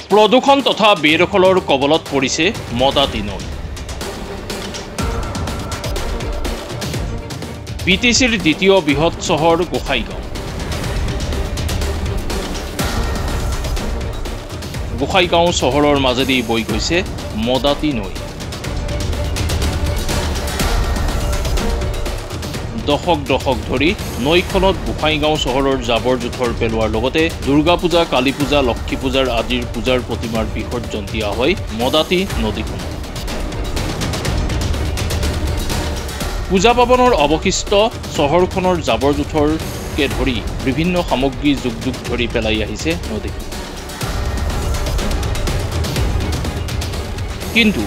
প্ৰদূষণ তথা বেদখলৰ কবলত পৰিছে মদাতি নৈ। বিটিচিৰ দ্বিতীয় বৃহৎ চহৰ গোসাইগাঁও। গোসাইগাঁও চহৰৰ মাজেদি বৈ গৈছে মদাতি নৈ। দশক ধৰি নৈখনত গোসাইগাঁও চহৰৰ জাবৰ জোথৰ পেলোৱাৰ লগতে দুৰ্গা পূজা, কালী পূজা, লক্ষী পূজাৰ আদিৰ পূজাৰ প্ৰতিমাৰ বিসৰ্জন দিয়া হয় মদাতি নদীখনত। পূজা পাৰ্বণৰ অৱশিষ্ট চহৰখনৰ জাবৰ জোথৰকে ধৰি বিভিন্ন সামগ্ৰী যুগ ধৰি পেলাই আহিছে নদীখন। কিন্তু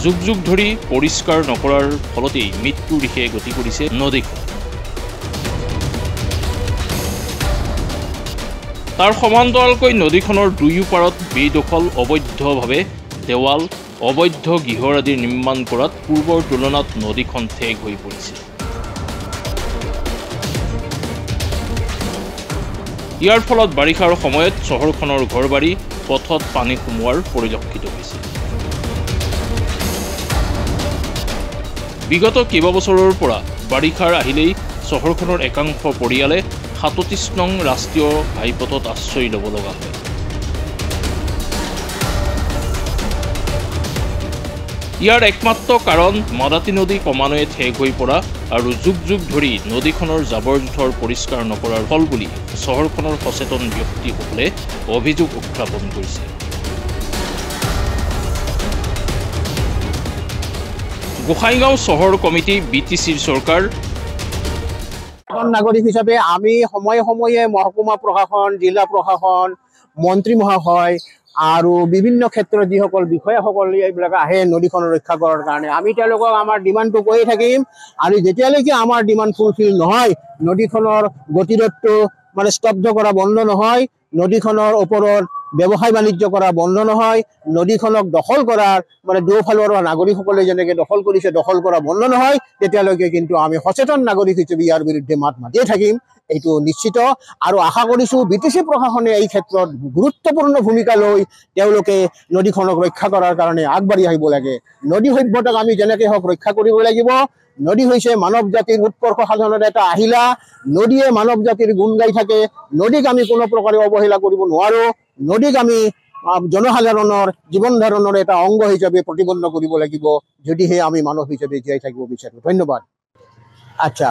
যুগ ধৰি পৰিষ্কাৰ নকৰাৰ ফলতেই মৃত্যুৰ দিশে গতি কৰিছে নদীখন। তাৰ সমান্তৰালকৈ নদীখনৰ দুয়ো পাৰত বেদখল, অবৈধভাৱে দেৱাল, অবৈধ গৃহৰ আদি নিৰ্মাণ কৰাত পূৰ্বৰ তুলনাত নদীখন ঠেক হৈ পৰিছে। ইয়াৰ ফলত বাৰিষাৰ সময়ত চহৰখনৰ ঘৰবাৰী পথত পানী সোমোৱাৰ পৰিলক্ষিত হৈছে। বিগত কেইবাবছৰৰ পৰা বাৰিষাৰ আহিলেই চহৰখনৰ একাংশ পৰিয়ালে ৩৭ নং ৰাষ্ট্ৰীয় ঘাইপথত আশ্ৰয় ল'ব লগা হয়। ইয়াৰ একমাত্ৰ কাৰণ মদাতি নদী ক্ৰমান্বয়ে ঠেক হৈ পৰা আৰু যুগ ধৰি নদীখনৰ জাবৰ জোথৰ পৰিষ্কাৰ নকৰাৰ ফল বুলি চহৰখনৰ সচেতন ব্যক্তিসকলে অভিযোগ উত্থাপন কৰিছে। গোসাইগাঁও চহৰ কমিটি, বিটিচিৰ চৰকাৰ। নাগৰিক হিচাপে আমি সময়ে মহকুমা প্ৰশাসন, জিলা প্ৰশাসন, মন্ত্ৰী মহাশয় আৰু বিভিন্ন ক্ষেত্ৰত যিসকল বিষয়াসকল এইবিলাক আহে নদীখন ৰক্ষা কৰাৰ কাৰণে, আমি তেওঁলোকক আমাৰ ডিমাণ্ডটো কৈয়ে থাকিম। আৰু যেতিয়ালৈকে আমাৰ ডিমাণ্ড ফুলফিল নহয়, নদীখনৰ গতিৰোধটো স্তব্ধ কৰা বন্ধ নহয়, নদীখনৰ ওপৰত ব্যৱসায় বাণিজ্য কৰা বন্ধ নহয়, নদীখনক দখল কৰাৰ দুয়োফালৰ নাগৰিকসকলে যেনেকৈ দখল কৰিছে দখল কৰা বন্ধ নহয়, তেতিয়ালৈকে কিন্তু আমি সচেতন নাগৰিক হিচাপে ইয়াৰ বিৰুদ্ধে মাত মাতিয়ে থাকিম, এইটো নিশ্চিত। আৰু আশা কৰিছোঁ বিটিচি প্ৰশাসনে এই ক্ষেত্ৰত গুৰুত্বপূৰ্ণ ভূমিকা লৈ তেওঁলোকে নদীখনক ৰক্ষা কৰাৰ কাৰণে আগবাঢ়ি আহিব লাগে। নদী সভ্যতাক আমি যেনেকৈ হওক ৰক্ষা কৰিব লাগিব। নদী হৈছে মানৱ জাতিৰ উৎকৰ্ষ সাধনৰ এটা আহিলা। নদীয়ে মানৱ জাতিৰ গুণ গাই থাকে। নদীক আমি কোনো প্ৰকাৰে অৱহেলা কৰিব নোৱাৰোঁ। নদীক আমি জনসাধাৰণৰ জীৱন ধাৰণৰ এটা অংগ হিচাপে প্ৰতিপন্ন কৰিব লাগিব, যদিহে আমি মানৱ হিচাপে জীয়াই থাকিব বিচাৰোঁ। ধন্যবাদ। আচ্ছা,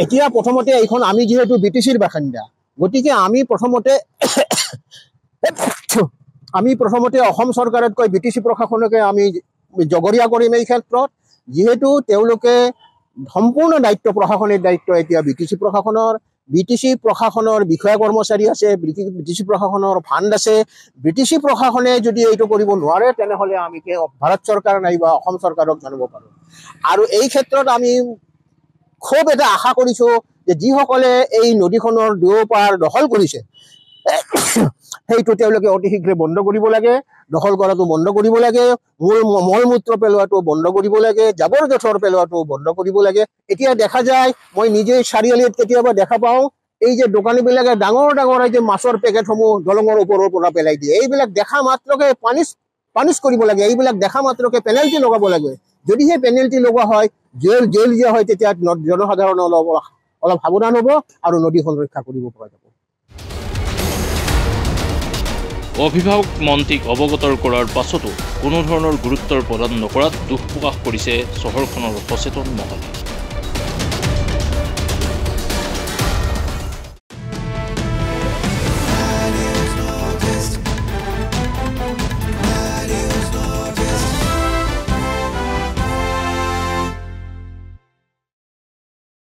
এতিয়া প্ৰথমতে এইখন আমি যিহেতু বিটিচিৰ বাসিন্দা, গতিকে আমি প্ৰথমতে অসম চৰকাৰতকৈ বিটিচি প্ৰশাসনকে আমি জগৰীয়া কৰিম এই ক্ষেত্ৰত, যিহেতু তেওঁলোকে সম্পূৰ্ণ দায়িত্ব, প্ৰশাসনিক দায়িত্ব এতিয়া বিটিচি প্ৰশাসনৰ বিষয়া কৰ্মচাৰী আছে, বিটিচি প্ৰশাসনৰ ফাণ্ড আছে। বিটিচি প্ৰশাসনে যদি এইটো কৰিব নোৱাৰে, তেনেহ'লে আমি ভাৰত চৰকাৰ নাইবা অসম চৰকাৰক জানিব পাৰোঁ। আৰু এই ক্ষেত্ৰত আমি খুব এটা আশা কৰিছোঁ যে যিসকলে এই নদীখনৰ দুয়োপাৰ দখল কৰিছে, সেইটো তেওঁলোকে অতি শীঘ্ৰে বন্ধ কৰিব লাগে। দখল কৰাটো বন্ধ কৰিব লাগে, মল মূত্ৰ পেলোৱাটো বন্ধ কৰিব লাগে, জাবৰ জোথৰ পেলোৱাটো বন্ধ কৰিব লাগে। এতিয়া দেখা যায়, মই নিজে চাৰিআলিত কেতিয়াবা দেখা পাওঁ, এই যে দোকানীবিলাকে ডাঙৰ এই যে মাছৰ পেকেটসমূহ দলঙৰ ওপৰৰ পৰা পেলাই দিয়ে। এইবিলাক দেখা মাত্ৰকে পানিছ কৰিব লাগে, এইবিলাক দেখা মাত্ৰকে পেনাল্টি লগাব লাগে। যদিহে পেনাল্টি লগোৱা হয়, জেল দিয়া হয়, তেতিয়া জনসাধাৰণ অলপ সাৱধান হ'ব আৰু নদীখন ৰক্ষা কৰিব পৰা যাব। অভিভাৱক মন্ত্ৰীক অৱগত কৰাৰ পাছতো কোনো ধৰণৰ গুৰুত্বৰ প্ৰদান নকৰাত দুখ প্ৰকাশ কৰিছে চহৰখনৰ সচেতন মহলে।